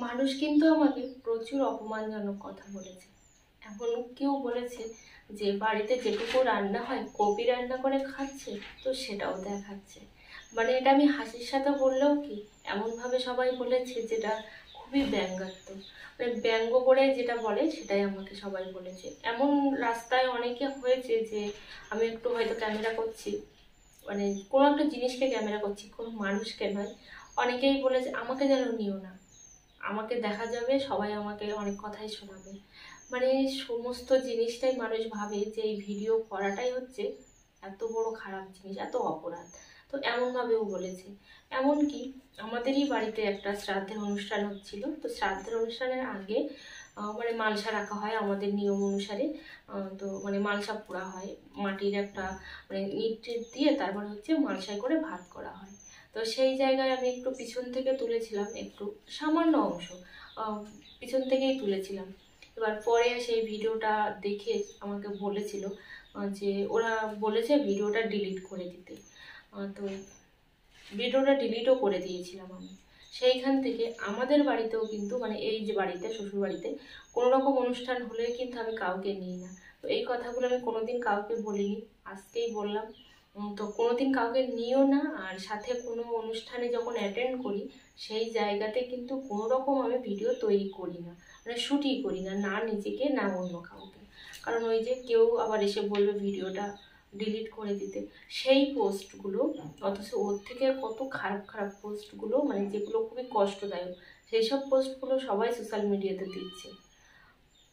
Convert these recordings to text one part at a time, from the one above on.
মানুষ কিন্তু আমাকে প্রচুর অপমানজনক কথা বলেছে। এমন কেউ বলেছে যে বাড়িতে যেটুকু রান্না হয় কপি রান্না করে খাচ্ছে, তো সেটাও দেখাচ্ছে। মানে এটা আমি হাসির সাথে বললেও কি, এমনভাবে সবাই বলেছে যেটা খুবই ব্যঙ্গাত্মক। মানে ব্যঙ্গ করে যেটা বলে সেটাই আমাকে সবাই বলেছে। এমন রাস্তায় অনেকে হয়েছে যে আমি একটু হয়তো ক্যামেরা করছি, মানে কোনো একটা জিনিসকে ক্যামেরা করছি, কোনো মানুষকে নয়, অনেকেই বলেছে আমাকে যেন নিও না, আমাকে দেখা যাবে, সবাই আমাকে অনেক কথাই শোনাবে। মানে সমস্ত জিনিসটাই মানুষ ভাবে যে এই ভিডিও করাটাই হচ্ছে এত বড় খারাপ জিনিস, এত অপরাধ। তো এমনভাবেও বলেছে। এমনকি আমাদেরই বাড়িতে একটা শ্রাদ্ধের অনুষ্ঠান হচ্ছিল, তো শ্রাদ্ধের অনুষ্ঠানের আগে মানে মালসা রাখা হয় আমাদের নিয়ম অনুসারে। তো মানে মালসা পোড়া হয়, মাটির একটা মানে ইট দিয়ে তারপর হচ্ছে মালসায় করে ভাত করা হয়। তো সেই জায়গায় আমি একটু পিছন থেকে তুলেছিলাম, একটু সামান্য অংশ পিছন থেকেই তুলেছিলাম। এবার পরে সেই ভিডিওটা দেখে আমাকে বলেছিল যে ওরা বলেছে ভিডিওটা ডিলিট করে দিতে। তো ভিডিওটা ডিলিটও করে দিয়েছিলাম আমি। সেইখান থেকে আমাদের বাড়িতেও কিন্তু মানে এই যে বাড়িতে শ্বশুর বাড়িতে কোনো রকম অনুষ্ঠান হলে কিন্তু আমি কাউকে নিই না। তো এই কথাগুলো আমি কোনোদিন কাউকে বলিনি, আজকেই বললাম। তো কোনোদিন কাউকে নিও না। আর সাথে কোনো অনুষ্ঠানে যখন অ্যাটেন্ড করি সেই জায়গাতে কিন্তু কোনো রকম আমি ভিডিও তৈরি করি না, মানে শ্যুটই করি না, না নিজেকে না অন্য কাউকে। কারণ ওই যে কেউ আবার এসে বলবে ভিডিওটা ডিলিট করে দিতে, সেই পোস্টগুলো, অথচ ওর থেকে কত খারাপ খারাপ পোস্টগুলো, মানে যেগুলো খুবই কষ্টদায়ক, সেই সব পোস্টগুলো সবাই সোশ্যাল মিডিয়াতে দিচ্ছে।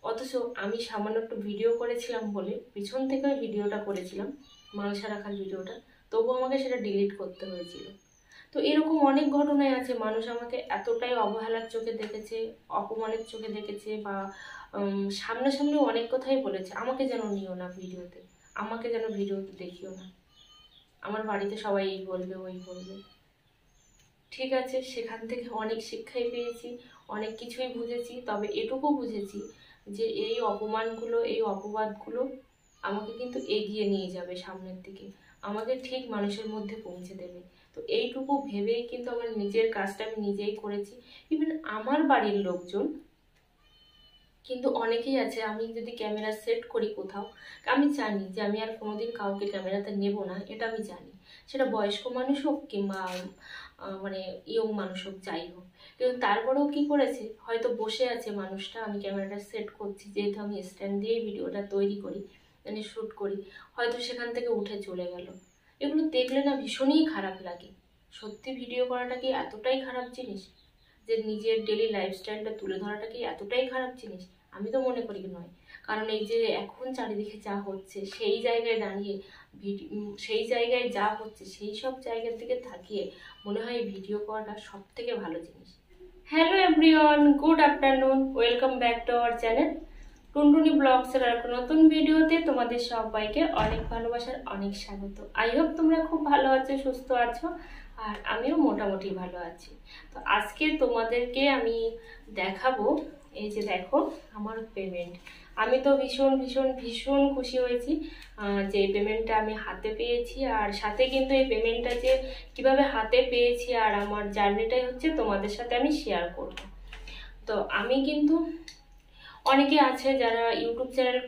অথচ আমি সামান্য একটু ভিডিও করেছিলাম বলে পিছন থেকে ওই ভিডিওটা করেছিলাম, মালসা রাখার ভিডিওটা, তবু আমাকে সেটা ডিলিট করতে হয়েছিল। তো এরকম অনেক ঘটনাই আছে, মানুষ আমাকে এতটাই অবহেলার চোখে দেখেছে, অপমানের চোখে দেখেছে, বা সামনাসামনি অনেক কথাই বলেছে আমাকে যেন নিও না ভিডিওতে, আমাকে যেন ভিডিওতে দেখিও না, আমার বাড়িতে সবাই এই বলবে ওই বলবে। ঠিক আছে, সেখান থেকে অনেক শিক্ষাই পেয়েছি, অনেক কিছুই বুঝেছি। তবে এটুকু বুঝেছি যে এই অপমানগুলো, এই অপবাদগুলো আমাকে কিন্তু এগিয়ে নিয়ে যাবে সামনের দিকে, আমাকে ঠিক মানুষের মধ্যে পৌঁছে দেবে। তো এইটুকু ভেবেই কিন্তু আমার নিজের কাজটা আমি নিজেই করেছি। ইভেন আমার বাড়ির লোকজন কিন্তু অনেকেই আছে, আমি যদি ক্যামেরা সেট করি কোথাও, আমি জানি যে আমি আর কোনোদিন কাউকে ক্যামেরাতে নেব না, এটা আমি জানি। সেটা বয়স্ক মানুষ হোক কিংবা মানে ইয়ং মানুষ হোক, যাই হোক। কিন্তু তারপরেও কি করেছে, হয়তো বসে আছে মানুষটা, আমি ক্যামেরাটা সেট করছি, যেহেতু আমি স্ট্যান্ড দিয়েই ভিডিওটা তৈরি করি, মানে শ্যুট করি, হয়তো সেখান থেকে উঠে চলে গেল। এগুলো দেখলে না ভীষণই খারাপ লাগে। সত্যি ভিডিও করাটা কি এতটাই খারাপ জিনিস, যে নিজের ডেলি লাইফস্টাইলটা তুলে ধরাটা কি এতটাই খারাপ জিনিস? আমি তো মনে করি নয়। কারণ এই যে এখন চারিদিকে যা হচ্ছে, সেই জায়গায় দাঁড়িয়ে সেই জায়গায় যা হচ্ছে সেই সব জায়গার দিকে তাকিয়ে মনে হয় এই ভিডিও করাটা সব থেকে ভালো জিনিস। Hello everyone, good afternoon, welcome back to our channel টুনটুনি ব্লগসের আর একটা নতুন ভিডিওতে তোমাদের সবাইকে অনেক ভালোবাসার অনেক স্বাগত। আই হোপ তোমরা খুব ভালো আছো, সুস্থ আছো, আর আমিও মোটামুটি ভালো আছি। তো আজকে তোমাদেরকে আমি দেখাবো, এই যে দেখো আমার পেমেন্ট। আমি তো ভীষণ ভীষণ ভীষণ খুশি হয়েছি যে এই পেমেন্টটা আমি হাতে পেয়েছি। আর সাথে কিন্তু এই পেমেন্টটা যে কিভাবে হাতে পেয়েছি আর আমার জার্নিটাই হচ্ছে তোমাদের সাথে আমি শেয়ার করব। তো আমি কিন্তু, অনেকে আছে যারা ইউটিউব চ্যানেল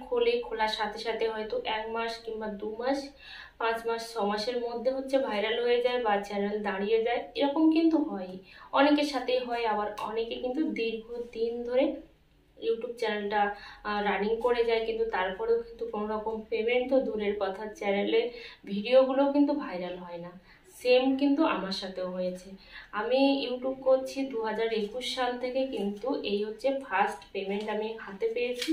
খোলার সাথে সাথে হয়তো 1 মাস কিংবা 2 মাস, 5 মাস, 6 মাসের মধ্যে হচ্ছে ভাইরাল হয়ে যায় বা চ্যানেল দাঁড়িয়ে যায়, এরকম কিন্তু হয়, অনেকের সাথেই হয়। আবার অনেকে কিন্তু দীর্ঘদিন ধরে ইউটিউব চ্যানেলটা রানিং করে যায়, কিন্তু তারপরেও কিন্তু কোনো রকম পেমেন্ট তো দূরের কথা, চ্যানেলে ভিডিওগুলো কিন্তু ভাইরাল হয় না। সেম কিন্তু আমার সাথেও হয়েছে। আমি ইউটিউব করছি 2021 সাল থেকে, কিন্তু এই হচ্ছে ফার্স্ট পেমেন্ট আমি হাতে পেয়েছি।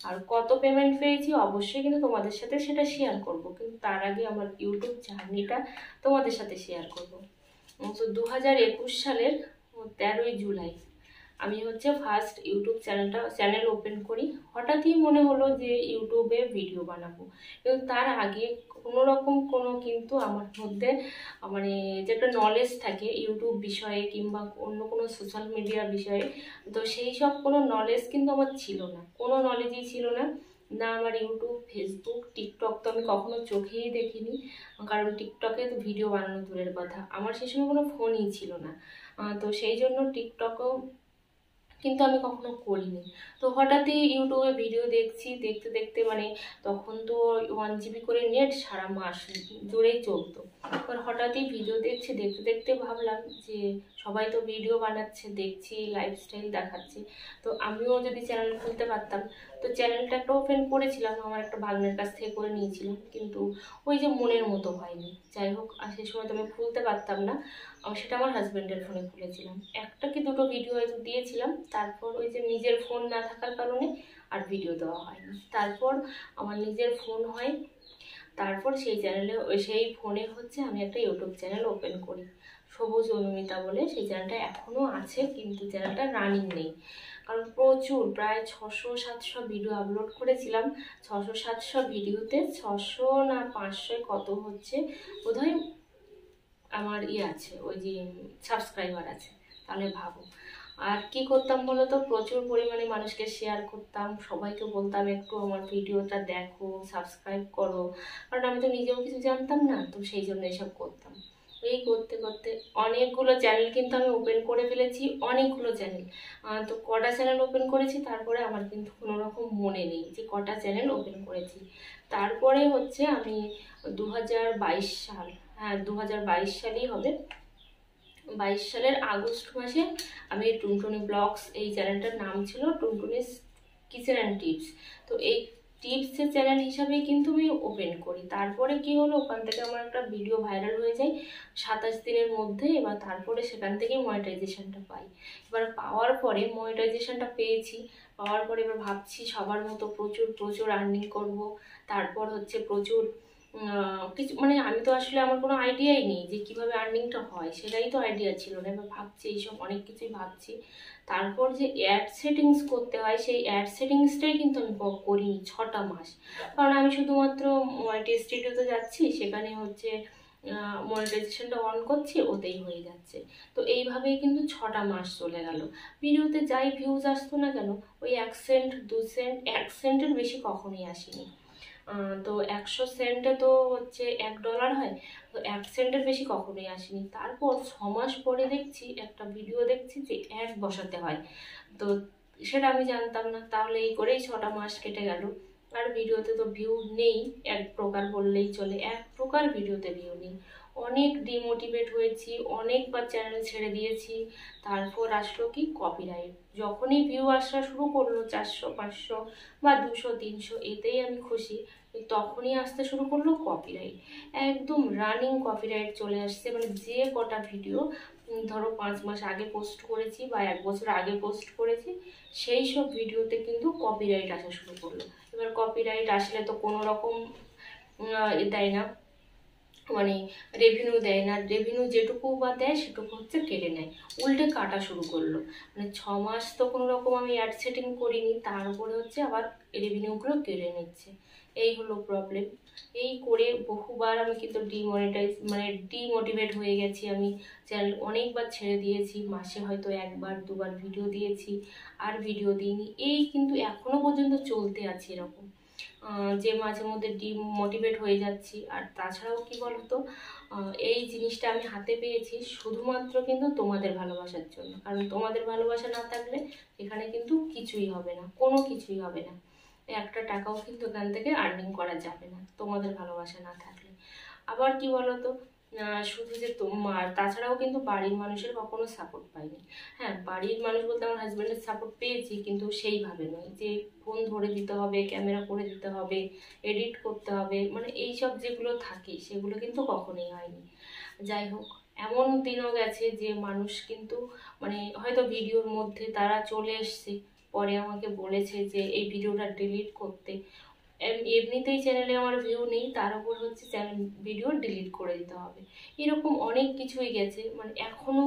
আর কত পেমেন্ট পেয়েছি অবশ্যই কিন্তু তোমাদের সাথে সেটা শেয়ার করব, কিন্তু তার আগে আমার ইউটিউব জার্নিটা তোমাদের সাথে শেয়ার করব। তো 2021 সালের 13ই জুলাই আমি হচ্ছে ফার্স্ট ইউটিউব চ্যানেল ওপেন করি। হঠাৎই মনে হলো যে ইউটিউবে ভিডিও বানাবো, কিন্তু তার আগে কোনো রকম কোনো কিন্তু আমার মধ্যে মানে যে একটা নলেজ থাকে ইউটিউব বিষয়ে কিংবা অন্য কোনো সোশ্যাল মিডিয়া বিষয়ে, তো সেই সব কোনো নলেজ কিন্তু আমার ছিল না, কোনো নলেজই ছিল না। না আমার ইউটিউব, ফেসবুক, টিকটক তো আমি কখনো চোখেই দেখিনি, কারণ টিকটকে তো ভিডিও বানানো দূরের কথা, আমার সেই সময় কোনো ফোনই ছিল না। তো সেই জন্য টিকটকও কিন্তু আমি কখনো করিনি। তো হঠাৎই ইউটিউবে ভিডিও দেখছি, দেখতে দেখতে মানে তখন তো 1 জিবি করে নেট সারা মাস জুড়েই চলতো। এবার হঠাৎই ভিডিও দেখছি, দেখতে দেখতে ভাবলাম যে সবাই তো ভিডিও বানাচ্ছে, দেখছি লাইফস্টাইল দেখাচ্ছে, তো আমিও যদি চ্যানেল খুলতে পারতাম। তো চ্যানেলটা একটা ওপেন করেছিলাম, আমার একটা ভাগ্নের কাছ থেকে করে নিয়েছিলাম, কিন্তু ওই যে মনের মতো হয়নি। যাই হোক, আর সেই সময় তো আমি খুলতে পারতাম না, সেটা আমার হাজব্যান্ডের ফোনে খুলেছিলাম। একটা কি দুটো ভিডিও হয়তো দিয়েছিলাম, তারপর ওই যে নিজের ফোন না থাকার কারণে আর ভিডিও দেওয়া হয়নি। তারপর আমার নিজের ফোন হয়, তারপর সেই চ্যানেলে সেই ফোনে হচ্ছে আমি একটা ইউটিউব চ্যানেল ওপেন করি, সবুজ অনুমিতা বলে। সেই চ্যানেলটা এখনও আছে, কিন্তু চ্যানেলটা রানিং নেই, কারণ প্রচুর প্রায় 600-700 ভিডিও আপলোড করেছিলাম। 600-700 ভিডিওতে 600 না 500 কত হচ্ছে বোধহয় আমার আছে, ওই যে সাবস্ক্রাইবার আছে। তাহলে ভাবো। আর কি করতাম বলো তো, প্রচুর পরিমাণে মানুষকে শেয়ার করতাম, সবাইকে বলতাম একটু আমার ভিডিওটা দেখো, সাবস্ক্রাইব করো, কারণ আমি তো নিজেও কিছু জানতাম না, তো সেই জন্য এসব করতাম। এই করতে করতে অনেকগুলো চ্যানেল কিন্তু আমি ওপেন করে ফেলেছি, অনেকগুলো চ্যানেল। তো কটা চ্যানেল ওপেন করেছি তারপরে আমার কিন্তু কোনো রকম মনে নেই যে কটা চ্যানেল ওপেন করেছি। তারপরে হচ্ছে আমি 2022 সাল, হ্যাঁ 2022 সালেই হবে, 22 সালের আগস্ট মাসে আমি টুনটুনি ব্লগস, এই চ্যানেলটার নাম ছিল টুনটুনিস কিচেন অ্যান্ড টিপস। তো এই টিপসের চ্যানেল হিসাবেই কিন্তু আমি ওপেন করি। তারপরে কি হলো, ওখান থেকে আমার একটা ভিডিও ভাইরাল হয়ে যায় 27 দিনের মধ্যে। এবার তারপরে সেখান থেকেই মনিটাইজেশনটা পাই। এবার পাওয়ার পরে মনিটাইজেশনটা পেয়েছি, পাওয়ার পরে এবার ভাবছি সবার মতো প্রচুর প্রচুর আর্নিং করব। তারপর হচ্ছে প্রচুর কিছু, মানে আমি তো আসলে আমার কোনো আইডিয়াই নেই যে কিভাবে আর্নিংটা হয়, সেটাই তো আইডিয়া ছিল না। এবার ভাবছি এইসব অনেক কিছুই ভাবছি। তারপর যে অ্যাড সেটিংস করতে হয়, সেই অ্যাড সেটিংসটাই কিন্তু আমি করিনি 6টা মাস, কারণ আমি শুধুমাত্র ওয়াইটি স্টুডিওতে যাচ্ছি, সেখানে হচ্ছে মনিটাইজেশনটা অন করছি, ওতেই হয়ে যাচ্ছে। তো এইভাবেই কিন্তু 6টা মাস চলে গেল। ভিডিওতে যাই ভিউজ আসতো না কেন, ওই 1 সেন্ট 2 সেন্ট, 1 সেন্টের বেশি কখনোই আসেনি। তো 100 সেন্টে তো হচ্ছে $1 হয়, তো 1 সেন্টের বেশি কখনোই আসেনি। তারপর 6 মাস পরে দেখছি একটা ভিডিও দেখছি যে অ্যাড বসাতে হয়, তো সেটা আমি জানতাম না। তাহলে এই করেই 6টা মাস কেটে গেল। আর ভিডিওতে তো ভিউ নেই এক প্রকার বললেই চলে, এক প্রকার ভিডিওতে ভিউ নেই। অনেক ডিমোটিভেট হয়েছি, অনেকবার চ্যানেল ছেড়ে দিয়েছি। তারপর আসলো কি কপিরাইট। যখনই ভিউ আসা শুরু করলো 400-500 বা 200-300, এতেই আমি খুশি, তখনই আসতে শুরু করলো কপিরাইট। একদম রানিং কপিরাইট চলে আসছে, মানে যে কটা ভিডিও ধরো 5 মাস আগে পোস্ট করেছি বা 1 বছর আগে পোস্ট করেছি, সেই সব ভিডিওতে কিন্তু কপিরাইট আসা শুরু করলো। এবার কপিরাইট আসলে তো কোনো রকম দেয় না, মানে রেভিনিউ দেয় না, রেভিনিউ যেটুকু বা দেয় সেটুকু হচ্ছে কেটে নেয়, উল্টে কাটা শুরু করলো। মানে 6 মাস তো কোনো রকম আমি অ্যাড সেটিং করিনি, তার উপরে হচ্ছে আবার রেভিনিউগুলো কেটে নিচ্ছে। এই হলো প্রবলেম। এই করে বহুবার আমি কিন্তু ডিমোটিভেট হয়ে গেছি। আমি চ্যানেল অনেকবার ছেড়ে দিয়েছি, মাসে হয়তো 1-2বার ভিডিও দিয়েছি, আর ভিডিও দিইনি। এই কিন্তু এখনো পর্যন্ত চলতে আছে এরকম, যে মাঝে মধ্যে ডিমোটিভেট হয়ে যাচ্ছি। আর তাছাড়াও কি বলতো, এই জিনিসটা আমি হাতে পেয়েছি শুধুমাত্র কিন্তু তোমাদের ভালোবাসার জন্য, কারণ তোমাদের ভালোবাসা না থাকলে এখানে কিন্তু কিছুই হবে না, কোনো কিছুই হবে না। একটা টাকাও কিন্তু এখান থেকে আর্নিং করা যাবে না তোমাদের ভালোবাসা না থাকলে। আবার কি বলতো, শুধু যে তোমার, তাছাড়াও কিন্তু বাড়ির মানুষের কখনো সাপোর্ট পাইনি। হ্যাঁ, বাড়ির মানুষ বলতে আমার হাজব্যান্ডের সাপোর্ট পেয়েছি, কিন্তু সেইভাবে নয় যে ফোন ধরে দিতে হবে, ক্যামেরা করে দিতে হবে, এডিট করতে হবে, মানে এইসব যেগুলো থাকে সেগুলো কিন্তু কখনোই হয়নি। যাই হোক, এমন দিনও গেছে যে মানুষ কিন্তু মানে হয়তো ভিডিওর মধ্যে তারা চলে এসছে, পরে আমাকে বলেছে যে এই ভিডিওটা ডিলিট করতে। এমনিতেই চ্যানেলে আমার ভিউ নেই, তার উপর হচ্ছে চ্যানেল ভিডিও ডিলিট করে দিতে হবে। এরকম অনেক কিছুই গেছে, মানে এখনও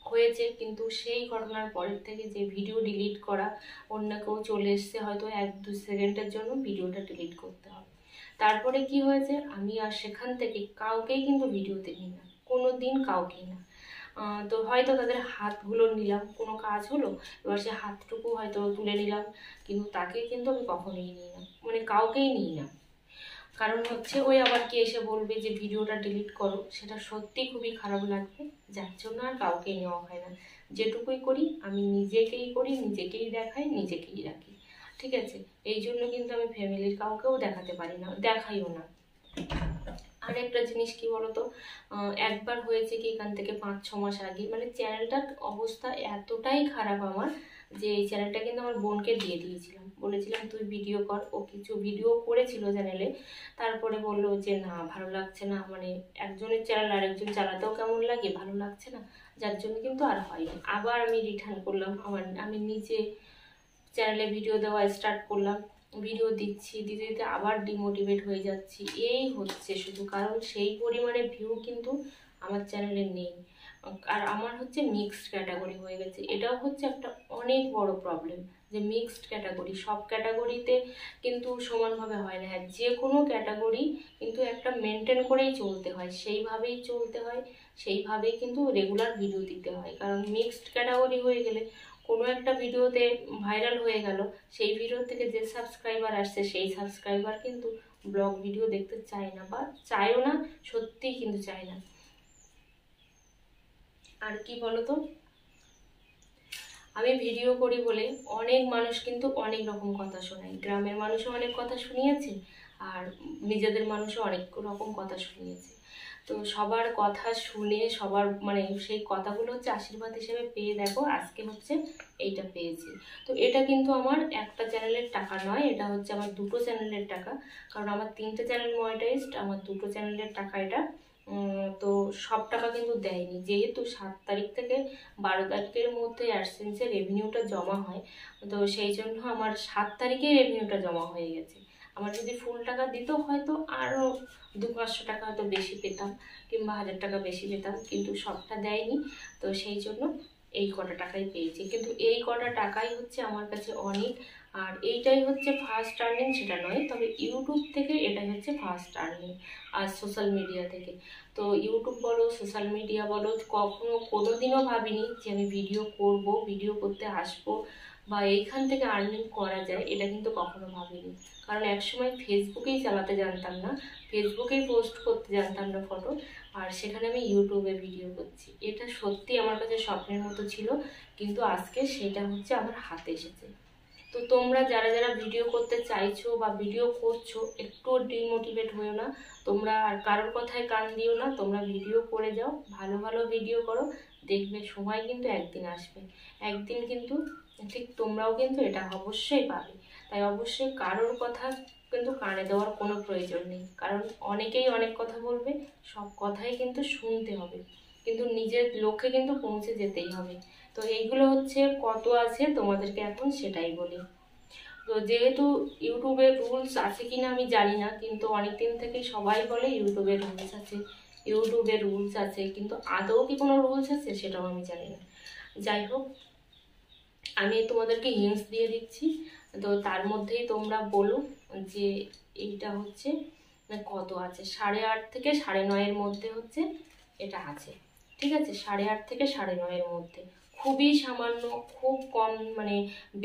হয়েছে। কিন্তু সেই ঘটনার পরের থেকে যে ভিডিও ডিলিট করা, অন্য কেউ চলে এসছে হয়তো 1-2 সেকেন্ডের জন্য ভিডিওটা ডিলিট করতে হবে। তারপরে কি হয়েছে, আমি আর সেখান থেকে কাউকেই কিন্তু ভিডিওতে নিই না, কোনো দিন কাউকেই না। তো হয়তো তাদের হাতগুলো নিলাম, কোনো কাজ হলো, এবার সে হাতটুকু হয়তো তুলে নিলাম, কিন্তু তাকে কিন্তু আমি কখনোই নিই না, মানে কাউকেই নিই না। কারণ হচ্ছে ওই আবার কি এসে বলবে যে ভিডিওটা ডিলিট করো, সেটা সত্যি খুবই খারাপ লাগবে, যার জন্য আর কাউকে নেওয়া হয় না। যেটুকুই করি আমি নিজেকেই করি, নিজেকেই দেখাই, নিজেকেই রাখি, ঠিক আছে। এই জন্য কিন্তু আমি ফ্যামিলির কাউকেও দেখাতে পারি না, দেখাইও না। আর একটা জিনিস কি বলতো, একবার হয়েছে কি এখান থেকে 5-6 মাস আগে, মানে চ্যানেলটার অবস্থা এতটাই খারাপ আমার, যে এই চ্যানেলটা কিন্তু আমার বোনকে দিয়ে দিয়েছিলাম, বলেছিলাম তুই ভিডিও কর। ও কিছু ভিডিও করেছিল চ্যানেলে, তারপরে বললো যে না ভালো লাগছে না, মানে একজনের চ্যানেল আরেকজন চালাতেও কেমন লাগে, ভালো লাগছে না, যার জন্য কিন্তু আর হয়নি। আবার আমি রিটার্ন করলাম, আমি নিজে চ্যানেলে ভিডিও দেওয়া স্টার্ট করলাম, ভিডিও দিচ্ছি, দিতে দিতে আবার ডিমোটিভেট হয়ে যাচ্ছি। এই হচ্ছে শুধু, কারণ সেই পরিমাণে ভিউ কিন্তু আমার চ্যানেলে নেই। আর আমার হচ্ছে মিক্সড ক্যাটাগরি হয়ে গেছে, এটাও হচ্ছে একটা অনেক বড় প্রবলেম, যে মিক্সড ক্যাটাগরি, সব ক্যাটাগরিতে কিন্তু সমানভাবে হয় না। হ্যাঁ, যে কোনো ক্যাটাগরি কিন্তু একটা মেনটেন করেই চলতে হয়, সেইভাবেই চলতে হয়, সেইভাবেই কিন্তু রেগুলার ভিডিও দিতে হয়। কারণ মিক্সড ক্যাটাগরি হয়ে গেলে কোনো একটা ভিডিওতে ভাইরাল হয়ে গেল, সেই ভিডিও থেকে যে সাবস্ক্রাইবার আসছে সেই সাবস্ক্রাইবার কিন্তু ব্লগ ভিডিও দেখতে চায় না, বা চায়ও না, সত্যিই কিন্তু চায় না। আর কি বলতো, আমি ভিডিও করি বলে অনেক মানুষ কিন্তু অনেক রকম কথা শোনায়, গ্রামের মানুষও অনেক কথা শুনিয়েছে, আর নিজেদের মানুষও অনেক রকম কথা শুনিয়েছে। তো সবার কথা শুনে সবার মানে সেই কথাগুলো হচ্ছে আশীর্বাদ হিসেবে পেয়ে দেখো আজকে হচ্ছে এইটা পেয়েছি। তো এটা কিন্তু আমার একটা চ্যানেলের টাকা নয়, এটা হচ্ছে আমার দুটো চ্যানেলের টাকা, কারণ আমার 3টে চ্যানেল মনিটাইজড, আমার দুটো চ্যানেলের টাকা এটা। তো সব টাকা কিন্তু দেয়নি, যেহেতু 7 তারিখ থেকে 12 তারিখের মধ্যে অ্যাডসেন্সের রেভিনিউটা জমা হয়, তো সেই জন্য আমার 7 তারিখেই রেভিনিউটা জমা হয়ে গেছে। আমার যদি ফুল টাকা দিত হয়তো আরও 200-500 টাকা হয়তো বেশি পেতাম, কিংবা 1000 টাকা বেশি পেতাম, কিন্তু সবটা দেয়নি। তো সেই জন্য এই কটা টাকাই পেয়েছি, কিন্তু এই কটা টাকাই হচ্ছে আমার কাছে অনেক। আর এইটাই হচ্ছে ফার্স্ট আর্নিং সেটা নয়, তবে ইউটিউব থেকে এটাই হচ্ছে ফার্স্ট আর্নিং, আর সোশ্যাল মিডিয়া থেকে। তো ইউটিউব বলো, সোশ্যাল মিডিয়া বলো, কখনো কোনোদিনও ভাবিনি যে আমি ভিডিও করব, ভিডিও করতে আসবো, বা এইখান থেকে আর্নিং করা যায়, এটা কিন্তু কখনো ভাবিনি। কারণ একসময় ফেসবুকেই চালাতে জানতাম না, ফেসবুকেই পোস্ট করতে জানতাম না ফটো, আর সেখানে আমি ইউটিউবে ভিডিও করছি। এটা সত্যি আমার কাছে স্বপ্নের মতো ছিল, কিন্তু আজকে সেটা হচ্ছে আমার হাতে এসেছে। তো তোমরা যারা যারা ভিডিও করতে চাইছো বা ভিডিও করছো, একটু ডিমোটিভেট হয়েও না, তোমরা আর কারোর কথায় কান দিও না, তোমরা ভিডিও করে যাও, ভালো ভালো ভিডিও করো, দেখবে সময় কিন্তু একদিন আসবে, একদিন কিন্তু ঠিক তোমরাও কিন্তু এটা অবশ্যই পাবে। তাই অবশ্যই কারোর কথা কিন্তু কানে দেওয়ার কোনো প্রয়োজন নেই, কারণ অনেকেই অনেক কথা বলবে, সব কথাই কিন্তু শুনতে হবে, কিন্তু নিজের লক্ষ্যে কিন্তু পৌঁছে যেতেই হবে। তো এইগুলো হচ্ছে কত আছে তোমাদেরকে এখন সেটাই বলি। তো যেহেতু ইউটিউবের রুলস আছে কিনা আমি জানি না, কিন্তু অনেক দিন থেকেই সবাই বলে ইউটিউবের রুলস আছে, ইউটিউবের রুলস আছে, কিন্তু আদৌ কি কোনো রুলস আছে সেটাও আমি জানি না। যাই হোক, আমি তোমাদেরকে হিন্টস দিয়ে দিচ্ছি, তো তার মধ্যেই তোমরা বলো যে এইটা হচ্ছে কত আছে। 8:30 থেকে 9:30 মধ্যে হচ্ছে এটা আছে, ঠিক আছে, 8:30 থেকে 9:30 মধ্যে, খুবই সামান্য, খুব কম, মানে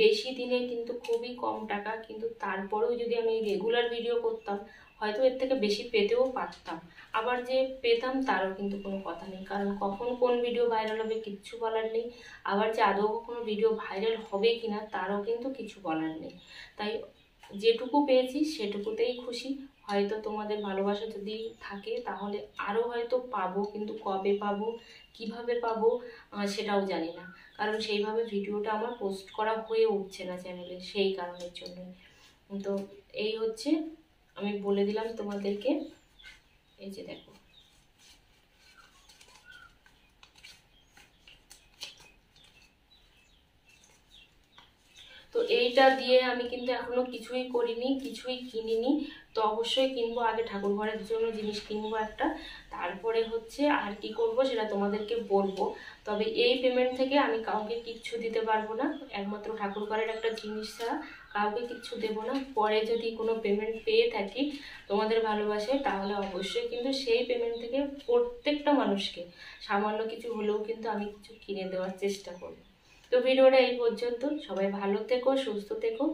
বেশি দিনে কিন্তু খুবই কম টাকা, কিন্তু তারপরেও যদি আমি রেগুলার ভিডিও করতাম হয়তো এর থেকে বেশি পেতেও পারতাম, আবার যে পেতাম তারও কিন্তু কোনো কথা নেই, কারণ কখন কোন ভিডিও ভাইরাল হবে কিচ্ছু বলার নেই, আবার যে আদৌ কখনো ভিডিও ভাইরাল হবে কিনা তারও কিন্তু কিছু বলার নেই। তাই যেটুকু পেয়েছি সেটুকুতেই খুশি। হয়তো তোমাদের ভালোবাসা যদি থাকে তাহলে আরও হয়তো পাবো, কিন্তু কবে পাবো, কিভাবে পাবো সেটাও জানি না, কারণ সেইভাবে ভিডিওটা আমার পোস্ট করা হয়ে উঠছে না চ্যানেলে, সেই কারণের জন্য। তো এই হচ্ছে, আমি বলে দিলাম তোমাদেরকে, এই যে দেখো। তো এইটা দিয়ে আমি কিন্তু এখনো কিছুই করিনি, কিছুই কিনিনি, তো অবশ্যই কিনবো, আগে ঠাকুর ঘরের জন্য জিনিস কিনবো একটা, তারপরে হচ্ছে আর কি করব সেটা তোমাদেরকে বলবো। তবে এই পেমেন্ট থেকে আমি কাউকে কিচ্ছু দিতে পারবো না, একমাত্র ঠাকুর ঘরের একটা জিনিস ছাড়া কাউকে কিচ্ছু দেবো না। পরে যদি কোনো পেমেন্ট পেয়ে থাকি তোমাদের ভালোবাসায়, তাহলে অবশ্যই কিন্তু সেই পেমেন্ট থেকে প্রত্যেকটা মানুষকে সামান্য কিছু হলেও কিন্তু আমি কিছু কিনে দেওয়ার চেষ্টা করব। তো ভিডিওটা এই পর্যন্ত। সবাই ভালো থেকো, সুস্থ থেকো।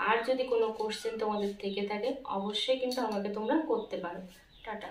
আর যদি কোনো কোশ্চেন তোমাদের থেকে থাকে অবশ্যই কিন্তু আমাকে তোমরা করতে পারো। টাটা।